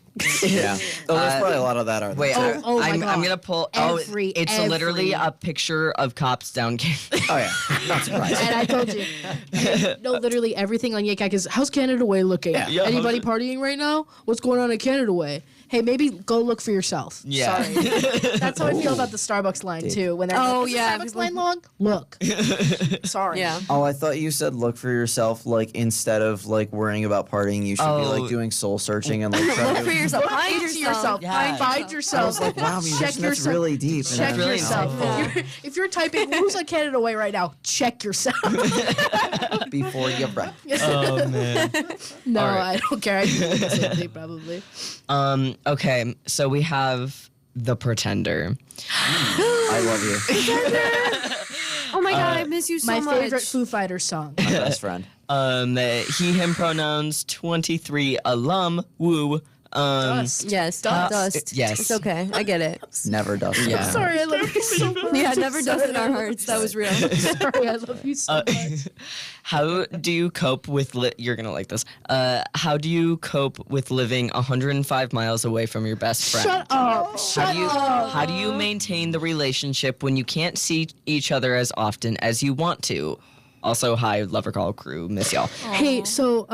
Yeah. Oh, there's probably a lot of that. Are there? Wait, my I'm God. gonna pull. It's literally a picture of cops down. Oh yeah, not surprised. And I told you. No, literally everything on Yik Yak is, how's Canada Way looking? Yeah. Anybody partying right now? What's going on at Canada Way? hey, maybe go look for yourself. Yeah. Sorry. That's how I feel about the Starbucks line too. When they're like, is the Starbucks line long? Look. Sorry. Yeah. Oh, I thought you said look for yourself, like instead of like worrying about partying, you should be like doing soul searching and like trying Look for yourself. Find yourself. Yeah. Find yourself. I was like, wow, musician, that's really deep. Check And I- yourself. If you're typing, who's on Canada Way right now? Check yourself. Before you run. Oh man. No, All right. I don't care. I do the same thing probably. Okay, so we have the Pretender. I love you. Oh my God, I miss you so My much. favorite Foo Fighters song. My best friend. He, him pronouns, 23, alum, woo. Yes, dust. Yes. It's okay. I get it. Never does. Yeah. Sorry, I love you so much. Yeah, never dust in our hearts. That was real. Sorry, I love you so much. How do you cope with you're gonna like this? How do you cope with living 105 miles away from your best friend? Shut up. Shut up. How do you maintain the relationship when you can't see each other as often as you want to? Also, hi, Lovercall crew, miss y'all. Hey, so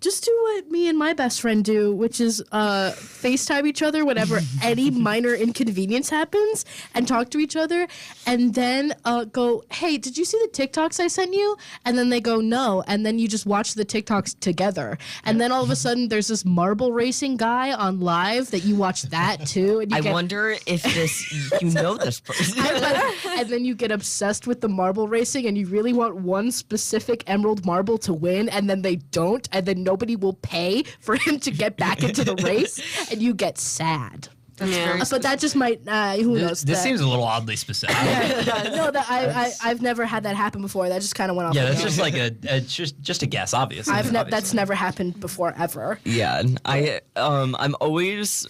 just do what me and my best friend do, which is FaceTime each other whenever any minor inconvenience happens and talk to each other, and then go, hey, did you see the TikToks I sent you? And then they go, no, and then you just watch the TikToks together. And then all of a sudden there's this marble racing guy on live that you watch that too. And you I wonder if you know this person. and then you get obsessed with the marble racing and you really want one specific emerald marble to win, and then they don't, and then nobody will pay for him to get back into the race, and you get sad. But that just might, who knows? This seems a little oddly specific. No, I've never had that happen before. That just kind of went off. Yeah, that's just like just a guess, obviously. That's never happened before ever. Yeah, I'm always,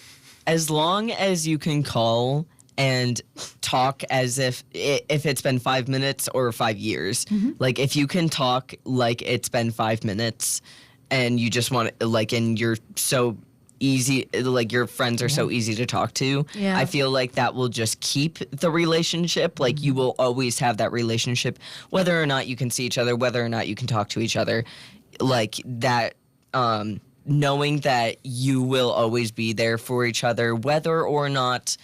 as long as you can call and talk as if it's been 5 minutes or 5 years. Mm-hmm. Like, if you can talk like it's been 5 minutes and you just want to, like, and you're so easy, like, your friends are so easy to talk to, Yeah. I feel like that will just keep the relationship. Like, you will always have that relationship, whether or not you can see each other, whether or not you can talk to each other. Like, that, knowing that you will always be there for each other, whether or not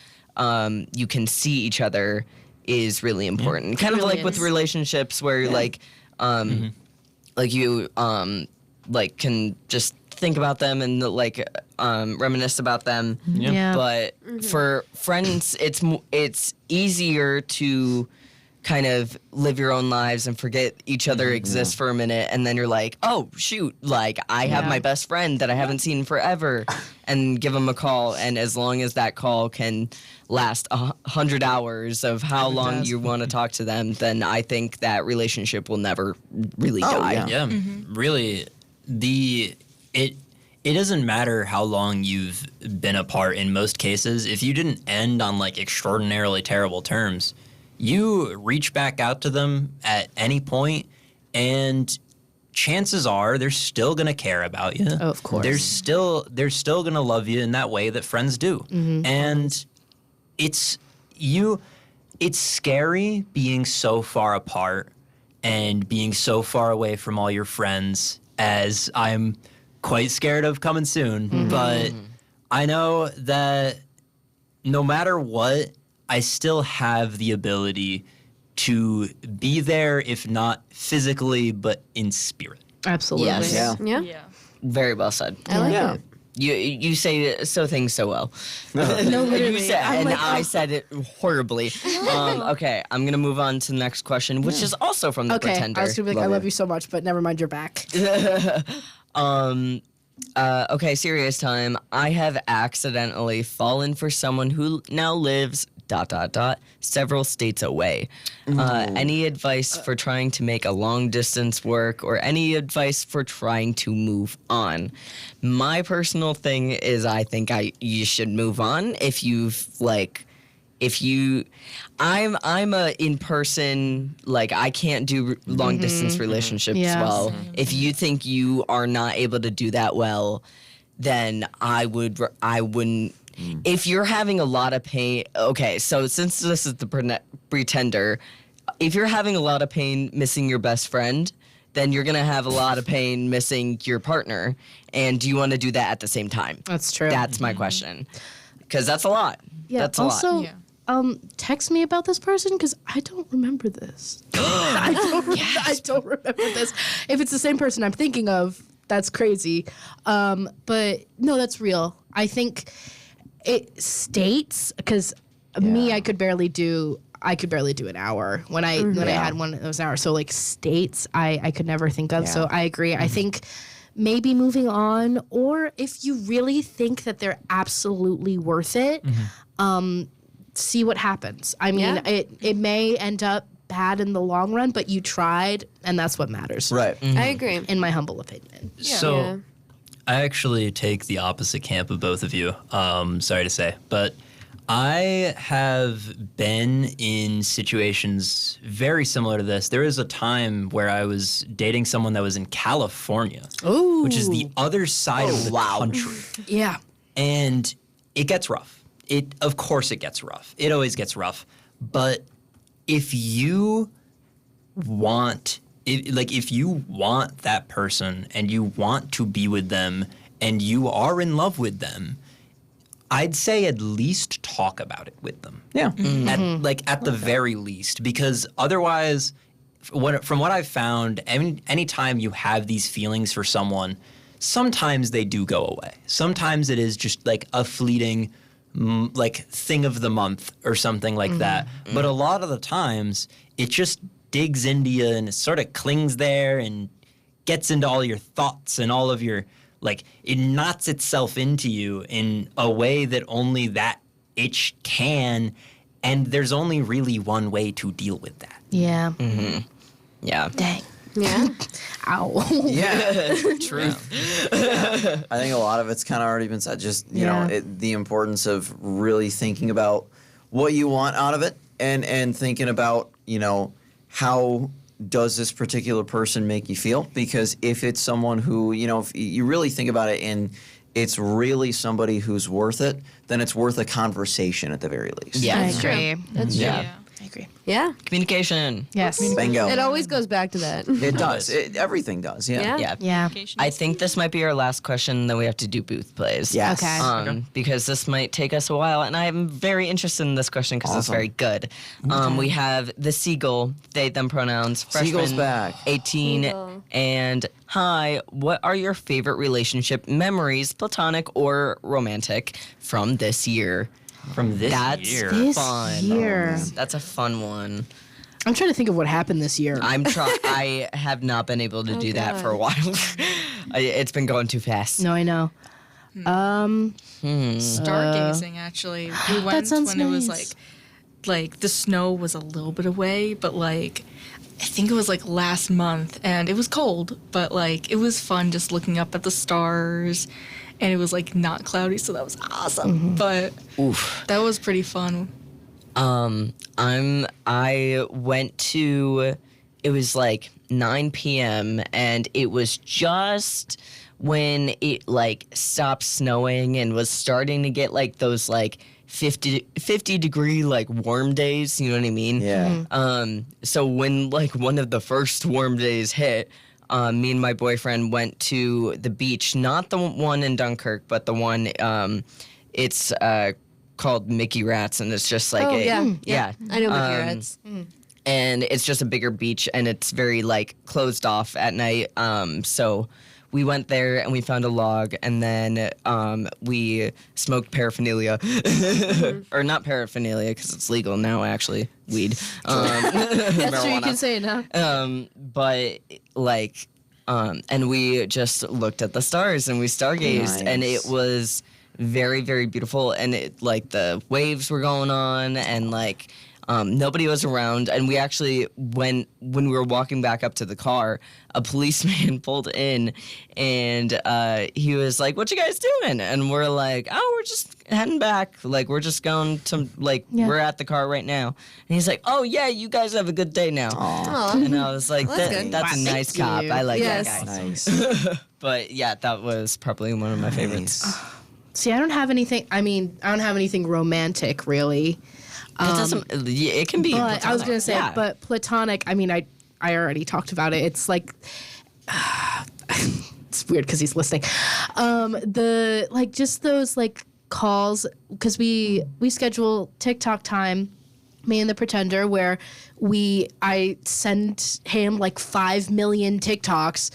you can see each other, is really important. Kind of like with relationships where like like you like can just think about them and like reminisce about them. Yeah. But for friends, it's easier to kind of live your own lives and forget each other exists for a minute, and then you're like, oh shoot, like I have my best friend that I haven't seen forever, and give them a call, and as long as that call can last 100 hours of how long you want to talk to them, then I think that relationship will never really die. Yeah, really, it doesn't matter how long you've been apart. In most cases, if you didn't end on like extraordinarily terrible terms, you reach back out to them at any point, and chances are they're still gonna care about you. Oh, of course. They're still gonna love you in that way that friends do. And it's scary being so far apart and being so far away from all your friends, as I'm quite scared of coming soon. But I know that no matter what, I still have the ability to be there, if not physically, but in spirit. Absolutely. Yes. Yeah. Very well said. I like it. You say things so well. No, literally. You said, I'm and like, I said it horribly. Okay, I'm gonna move on to the next question, which is also from the Okay, Pretender. I was gonna be like, I love you so much, but never mind, you're back. Okay, serious time. I have accidentally fallen for someone who now lives ... several states away. Any advice for trying to make a long distance work, or any advice for trying to move on? My personal thing is, I think you should move on I'm a in person, like I can't do long distance relationships well. If you think you are not able to do that well, then I wouldn't. If you're having a lot of pain, okay, so since this is the Pretender, if you're having a lot of pain missing your best friend, then you're gonna have a lot of pain missing your partner. And do you want to do that at the same time? That's true. That's my question. Because that's a lot. Yeah. That's a also, lot. text me about this person because I don't remember this. I don't remember this. If it's the same person I'm thinking of, that's crazy. But no, that's real. I think it states because me, I could barely do an hour when I had one of those hours. So like states, I could never think of. So I agree. I think maybe moving on, or if you really think that they're absolutely worth it, see what happens. I mean, it may end up bad in the long run, but you tried, and that's what matters. Right. I agree. In my humble opinion. So I actually take the opposite camp of both of you. Sorry to say, but I have been in situations very similar to this. There was a time where I was dating someone that was in California, which is the other side of the country. Yeah. And it gets rough. Of course it gets rough. It always gets rough. But if you want that person and you want to be with them and you are in love with them, I'd say at least talk about it with them. Yeah. At the very least, because otherwise, from what I've found, anytime you have these feelings for someone, sometimes they do go away. Sometimes it is just like a fleeting thing of the month or something like that. But a lot of the times, it just digs into you and it sort of clings there and gets into all your thoughts and all of your, it knots itself into you in a way that only that itch can, and there's only really one way to deal with that. Yeah. Yeah. Dang. Yeah. Ow. Yeah. Truth. I think a lot of it's kind of already been said. Just, you know, the importance of really thinking about what you want out of it and thinking about, how does this particular person make you feel? Because if it's someone who, if you really think about it and it's really somebody who's worth it, then it's worth a conversation at the very least. Yeah. I agree. That's true. I agree. Yeah. Communication. Yes. Bingo. It always goes back to that. It does. Everything does. Yeah. Yeah. I think this might be our last question, then we have to do booth plays. Yes. Okay. Because this might take us a while, and I'm very interested in this question because it's very good. We have the Seagull, they, them pronouns, freshman, Seagull's back. 18, Seagull. and hi, what are your favorite relationship memories, platonic or romantic, from this year? From this year. This Fun. year. That's a fun one. I'm trying to think of what happened this year. I have not been able to do that for a while. It's been going too fast. No, I know. Stargazing, actually. We went sounds when it was nice. like the snow was a little bit away, but I think it was last month, and it was cold, but it was fun just looking up at the stars, and it was not cloudy, so that was awesome. But that was pretty fun. I went to, it was 9 p.m. and it was just when it stopped snowing and was starting to get those 50 degree warm days, you know what I mean? Yeah. So when one of the first warm days hit, me and my boyfriend went to the beach, not the one in Dunkirk, but the one, it's called Mickey Rats, and it's just yeah. I know Mickey Rats. and it's just a bigger beach, and it's very closed off at night. So we went there and we found a log, and then we smoked paraphernalia, or not paraphernalia because it's legal now, actually, weed. That's true. You can say it now. And we just looked at the stars and we stargazed, and it was very, very beautiful. And it the waves were going on, and nobody was around. And we actually, when we were walking back up to the car, a policeman pulled in, and he was like, "What you guys doing?" And we're like, "Oh, we're just heading back. We're just going to we're at the car right now." And he's like, "Oh yeah, you guys have a good day now." Aww. And I was like, "That's a nice cop. I like that guy." Nice. But yeah, that was probably one of my favorites. See, I don't have anything. I don't have anything romantic really. It can be. But I was gonna say, but platonic. I already talked about it. It's like, it's weird because he's listening. Just those like calls, because we schedule TikTok time, me and the Pretender, where I send him like 5 million TikToks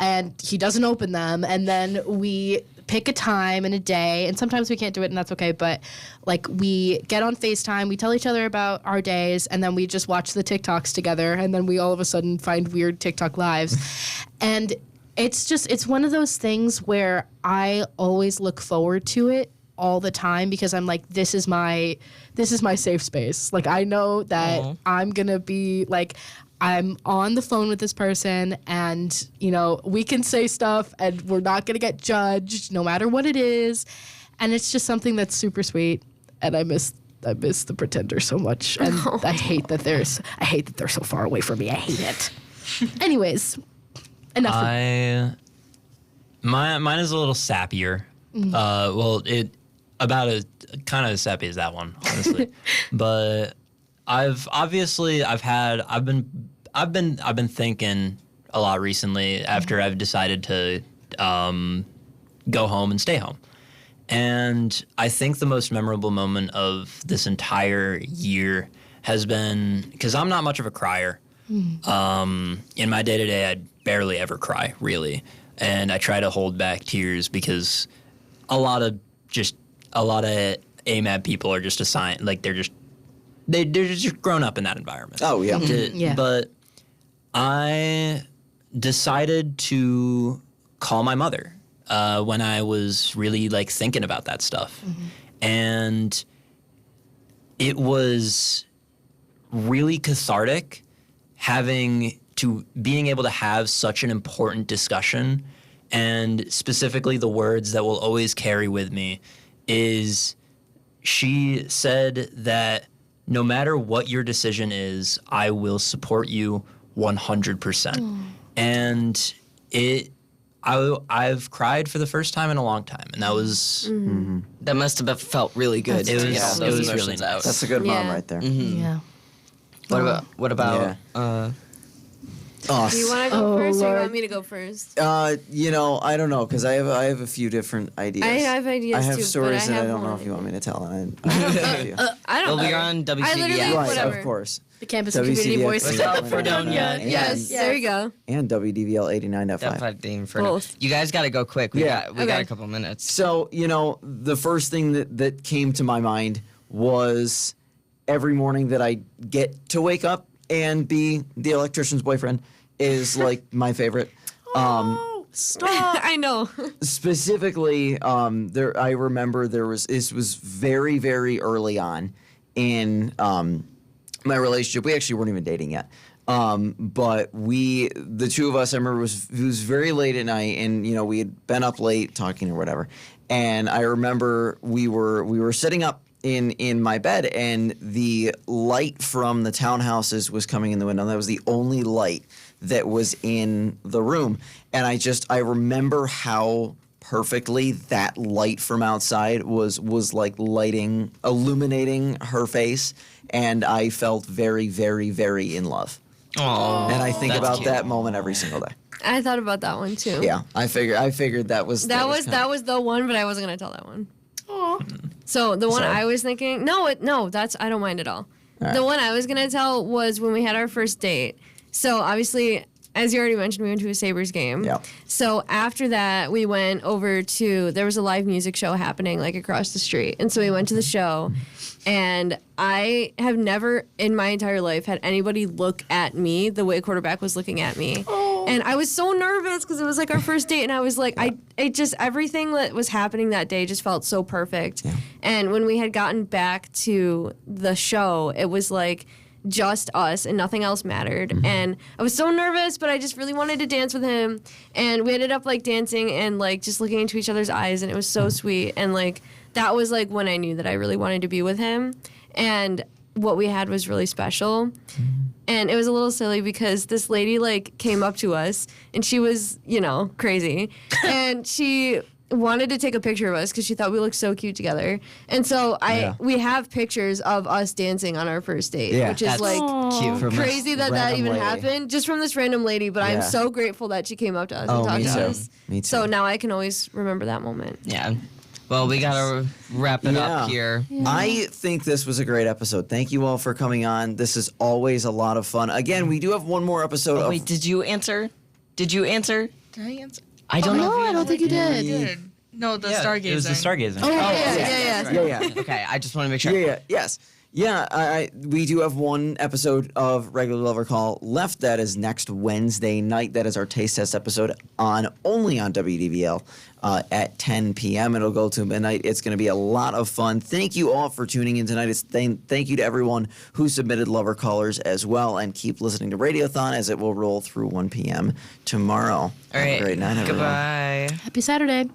and he doesn't open them, and then we pick a time and a day, and sometimes we can't do it and that's okay, but like we get on FaceTime, we tell each other about our days, and then we just watch the TikToks together, and then we all of a sudden find weird TikTok lives. And it's one of those things where I always look forward to it all the time, because I'm like, this is my safe space. Like, I know that I'm gonna be like, I'm on the phone with this person, and we can say stuff and we're not gonna get judged no matter what it is. And it's just something that's super sweet, and I miss the Pretender so much. And I hate that they're so far away from me. I hate it. Anyways, enough. Mine is a little sappier. About as kind of as sappy as that one, honestly. But I've been thinking a lot recently after I've decided to go home and stay home. And I think the most memorable moment of this entire year has been, because I'm not much of a crier. In my day-to-day, I barely ever cry, really. And I try to hold back tears because a lot of AMAB people are just assigned, like they're just grown up in that environment. Oh, yeah. Yeah. But I decided to call my mother when I was really like thinking about that stuff. And it was really cathartic being able to have such an important discussion. And specifically the words that will always carry with me is, she said that no matter what your decision is, I will support you 100%. And I've cried for the first time in a long time, and that was that must have felt really good. It was really nice. Out. That's a good mom right there. Yeah. What about us? Do you want to go first, or you want me to go first? I don't know, because I have a few different ideas. I have ideas I have too, stories but that I don't one. know if you want me to tell. I don't know. We're on WCBS. I literally, Right, whatever. of course. The campus and community WCBS voice. Fredonia. Yes, there you go. And WDVL 89.5. Both. You guys got to go quick. We got Okay. a couple minutes. So, the first thing that came to my mind was every morning that I get to wake up and be the electrician's boyfriend is like my favorite. Stop. I know. Specifically, I remember this was very, very early on in my relationship. We actually weren't even dating yet. But the two of us, I remember it was very late at night, and we had been up late talking or whatever. And I remember we were sitting up in my bed, and the light from the townhouses was coming in the window. That was the only light that was in the room. And I remember how perfectly that light from outside was like illuminating her face, and I felt very, very, very in love. Aww, and I think about that moment every single day. I thought about that one too. Yeah, I figured that was that was the one, but I wasn't gonna tell that one. So the one I was thinking, I don't mind at all. Right. The one I was gonna tell was when we had our first date. So obviously, as you already mentioned, we went to a Sabres game. Yeah. So after that, we went over there was a live music show happening like across the street. And so we went to the show, and I have never in my entire life had anybody look at me the way a quarterback was looking at me. And I was so nervous because it was like our first date, and I was like, everything that was happening that day just felt so perfect. Yeah. And when we had gotten back to the show, it was like just us and nothing else mattered. And I was so nervous, but I just really wanted to dance with him. And we ended up like dancing and like just looking into each other's eyes, and it was so sweet. And like that was like when I knew that I really wanted to be with him. And what we had was really special. And it was a little silly because this lady like came up to us, and she was, crazy. And she wanted to take a picture of us because she thought we looked so cute together. And so we have pictures of us dancing on our first date, which is like cute. Crazy that even lady. happened just from this random lady. But I'm so grateful that she came up to us and talked to us. Me too. So now I can always remember that moment. Yeah. Well, we gotta wrap it up here. I think this was a great episode. Thank you all for coming on. This is always a lot of fun. Again, we do have one more episode. Wait, did you answer? Did you answer? Did I answer? I don't know. No, I don't think you did. I did. No, the stargazing. It was the stargazing. Oh, yeah. Okay, I just want to make sure. Yeah, we do have one episode of regular Lover Call left. That is next Wednesday night. That is our taste test episode only on WDVL at 10 p.m. It'll go to midnight. It's going to be a lot of fun. Thank you all for tuning in tonight. Thank you to everyone who submitted Lover Callers as well. And keep listening to Radiothon as it will roll through 1 p.m. tomorrow. All right. Have a great night, everyone. Goodbye. Happy Saturday.